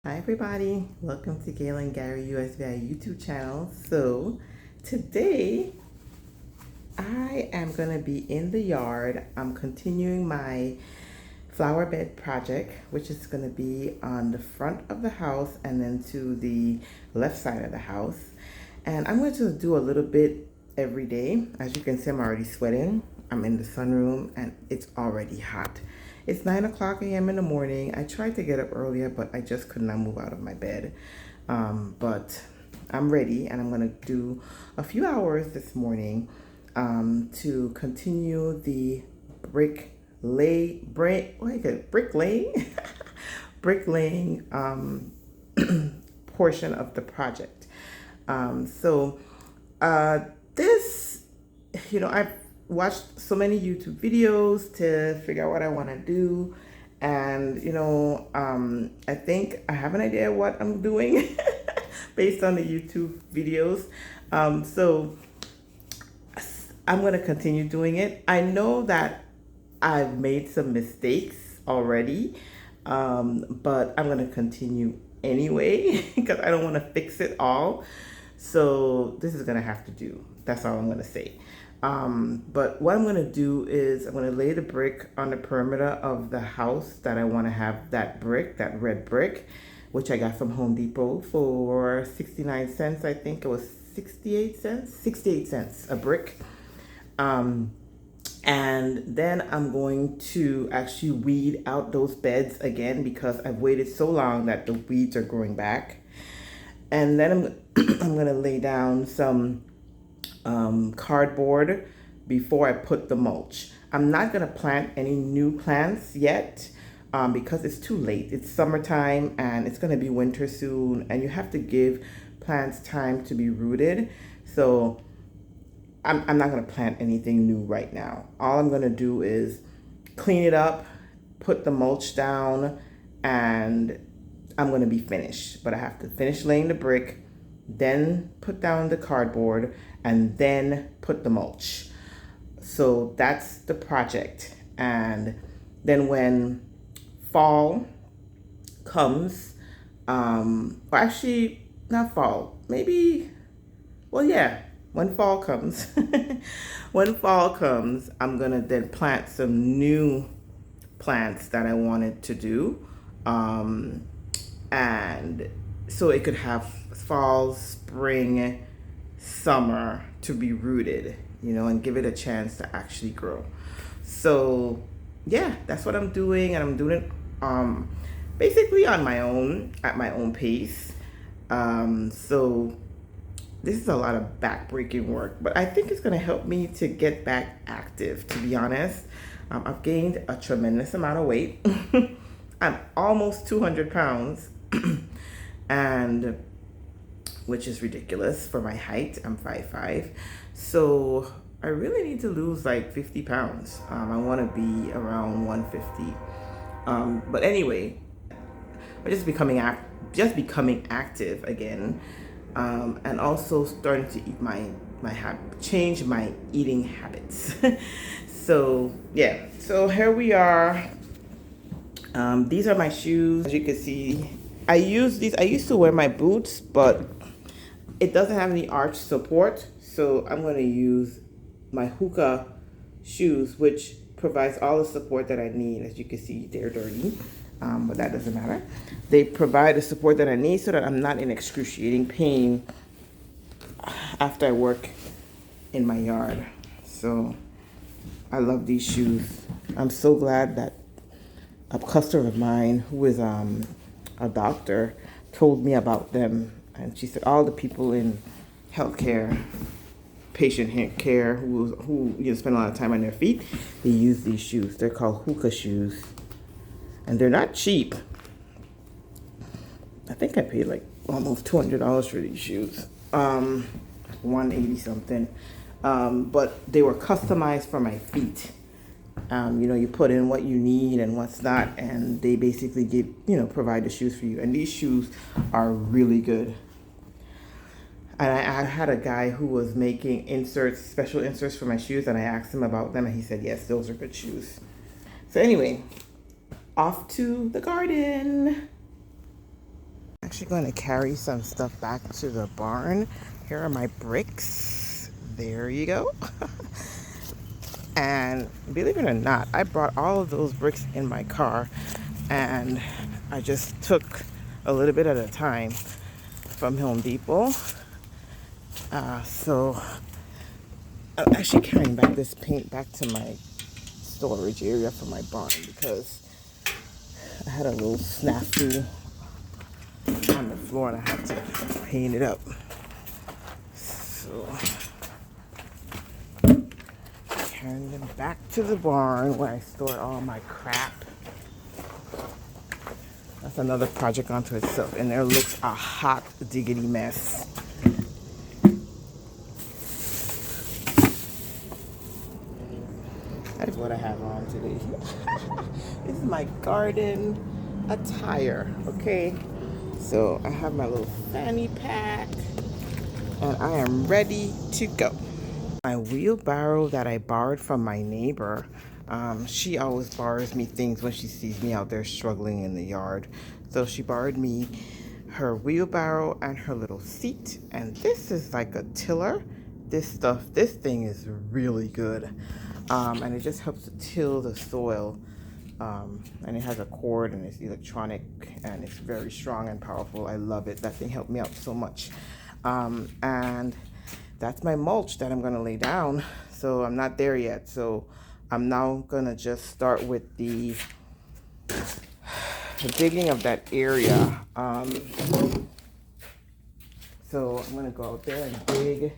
Hi everybody, welcome to Gail and Gary USVI YouTube channel. So today I am going to be in the yard. I'm continuing my flower bed project, which is going to be on the front of the house and then to the left side of the house. And I'm going to do a little bit every day. As you can see, I'm already sweating. I'm in the sunroom and it's already hot. It's 9 o'clock a.m. in the morning. I tried to get up earlier, but I just could not move out of my bed. But I'm ready, and I'm going to do a few hours this morning to continue the bricklaying portion of the project. So this, I've watched so many YouTube videos to figure out what I want to do. And, I think I have an idea what I'm doing based on the YouTube videos. So I'm going to continue doing it. I know that I've made some mistakes already, but I'm going to continue anyway because I don't want to fix it all. So this is going to have to do. That's all I'm going to say. But what I'm going to do is I'm going to lay the brick on the perimeter of the house that I want to have that brick, that red brick, which I got from Home Depot for 69 cents. I think it was 68 cents a brick. And then I'm going to actually weed out those beds again because I've waited so long that the weeds are growing back. And then I'm going to lay down some cardboard before I put the mulch. I'm not going to plant any new plants yet because it's too late. It's summertime and it's going to be winter soon, and you have to give plants time to be rooted. So I'm not going to plant anything new right now. All I'm going to do is clean it up, put the mulch down, and I'm going to be finished. But I have to finish laying the brick, then put down the cardboard, and then put the mulch. So that's the project. And then when fall comes, or actually not fall, maybe, well, yeah, when fall comes, I'm gonna then plant some new plants that I wanted to do. And so it could have fall, spring, summer to be rooted, and give it a chance to actually grow. So yeah, that's what I'm doing, and I'm doing it basically on my own, at my own pace. So this is a lot of back-breaking work, but I think it's going to help me to get back active, to be honest. I've gained a tremendous amount of weight. I'm almost 200 pounds, and which is ridiculous for my height. I'm 5'5". So I really need to lose like 50 pounds. I want to be around 150. But anyway, I'm just becoming active again. And also starting to eat change my eating habits. So yeah, so here we are. These are my shoes. As you can see, I use these. I used to wear my boots, but it doesn't have any arch support, so I'm going to use my hookah shoes, which provides all the support that I need. As you can see, they're dirty. But that doesn't matter. They provide the support that I need so that I'm not in excruciating pain after I work in my yard. So I love these shoes. I'm so glad that a customer of mine who is a doctor told me about them. And she said all the people in healthcare, patient care, who spend a lot of time on their feet, they use these shoes. They're called hookah shoes. And they're not cheap. I think I paid like almost $200 for these shoes. 180 something. But they were customized for my feet. You put in what you need and what's not, and they basically provide the shoes for you. And these shoes are really good. And I had a guy who was making special inserts for my shoes, and I asked him about them, and he said, yes, those are good shoes. So anyway, off to the garden. actually going to carry some stuff back to the barn. Here are my bricks. There you go. And believe it or not, I brought all of those bricks in my car, and I just took a little bit at a time from Home Depot. So I'm actually carrying back this paint back to my storage area for my barn because I had a little snafu on the floor and I had to paint it up. So carrying them back to the barn where I stored all my crap. That's another project unto itself, and there looks a hot diggity mess. That is what I have on today. This is my garden attire, okay? So I have my little fanny pack, and I am ready to go. My wheelbarrow that I borrowed from my neighbor. She always borrows me things when she sees me out there struggling in the yard. So she borrowed me her wheelbarrow and her little seat. And this is like a tiller. This thing is really good. And it just helps to till the soil. And it has a cord and it's electronic and it's very strong and powerful. I love it. That thing helped me out so much. And that's my mulch that I'm gonna lay down. So I'm not there yet. So I'm now gonna just start with the digging of that area. So I'm gonna go out there and dig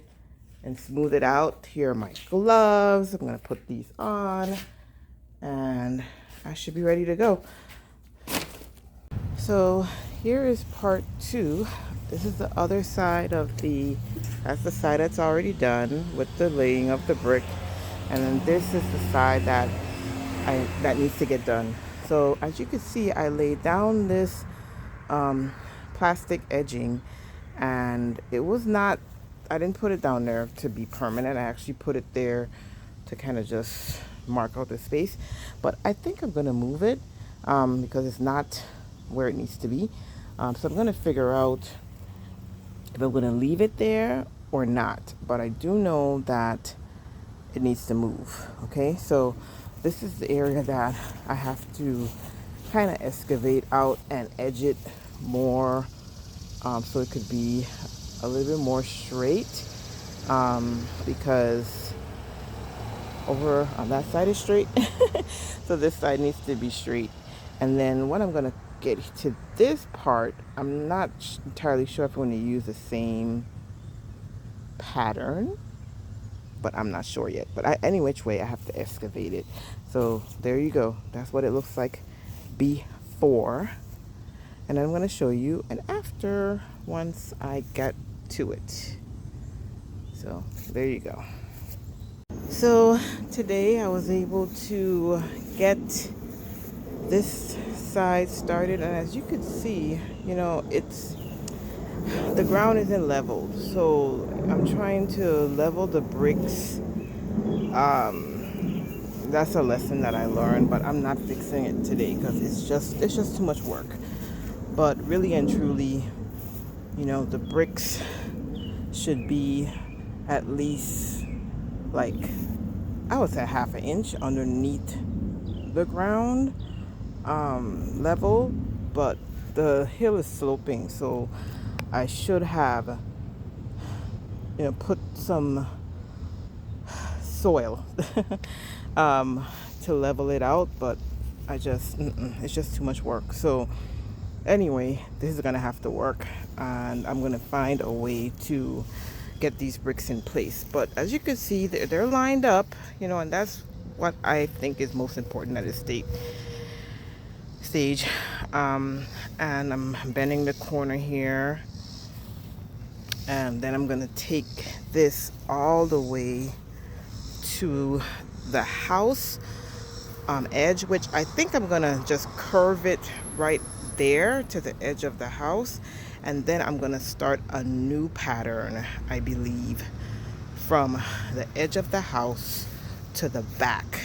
and smooth it out. Here are my gloves. I'm gonna put these on and I should be ready to go. So here is part 2. This is the other side of that's the side that's already done with the laying of the brick. And then this is the side that needs to get done. So as you can see, I laid down this plastic edging, and it was not, I didn't put it down there to be permanent. I actually put it there to kind of just mark out the space. But I think I'm going to move it because it's not where it needs to be. So I'm going to figure out if I'm going to leave it there or not. But I do know that it needs to move. Okay, so this is the area that I have to kind of excavate out and edge it more so it could be a little bit more straight because over on that side is straight. So this side needs to be straight. And then when I'm going to get to this part, I'm not entirely sure if I'm going to use the same pattern, but I'm not sure yet. But any which way, I have to excavate it. So there you go. That's what it looks like before. And I'm going to show you an after once I get to it. So there you go. So today I was able to get this side started, and as you can see, you know, the ground isn't leveled, so I'm trying to level the bricks. That's a lesson that I learned, but I'm not fixing it today because it's just too much work. But really and truly, you know, the bricks should be at least like, I would say half an inch underneath the ground level, but the hill is sloping, so I should have, you know, put some soil to level it out, but it's just too much work. So anyway, this is gonna have to work, and I'm gonna find a way to get these bricks in place. But as you can see, they're lined up, you know, and that's what I think is most important at this stage. And I'm bending the corner here, and then I'm gonna take this all the way to the house edge, which I think I'm gonna just curve it right there to the edge of the house, and then I'm gonna start a new pattern, I believe, from the edge of the house to the back.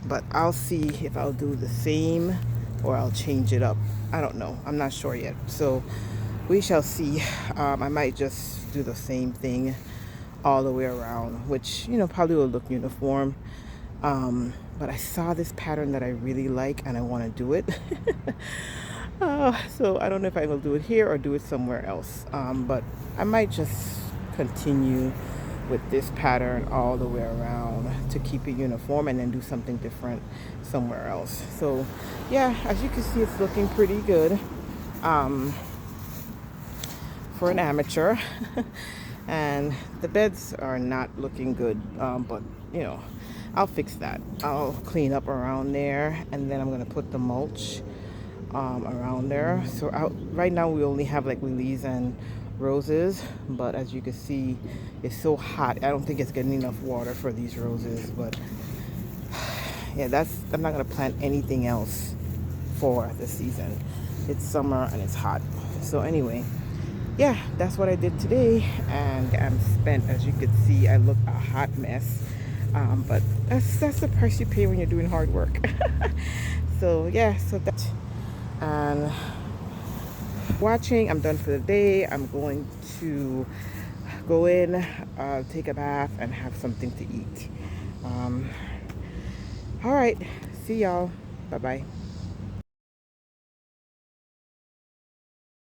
But I'll see if I'll do the same or I'll change it up I don't know. I'm not sure yet. So we shall see. I might just do the same thing all the way around, which, probably will look uniform. But I saw this pattern that I really like and I want to do it. So I don't know if I will do it here or do it somewhere else. But I might just continue with this pattern all the way around to keep it uniform and then do something different somewhere else. So yeah, as you can see, it's looking pretty good for an amateur. And the beds are not looking good, but I'll fix that. I'll clean up around there, and then I'm gonna put the mulch around there. So right now we only have like lilies and roses, but as you can see, it's so hot. I don't think it's getting enough water for these roses, but yeah, I'm not gonna plant anything else for the season. It's summer and it's hot. So anyway, yeah, that's what I did today, and I'm spent. As you can see, I look a hot mess, but that's the price you pay when you're doing hard work. So yeah, so that, and watching, I'm done for the day. I'm going to go in, take a bath, and have something to eat. All right, see y'all. Bye bye.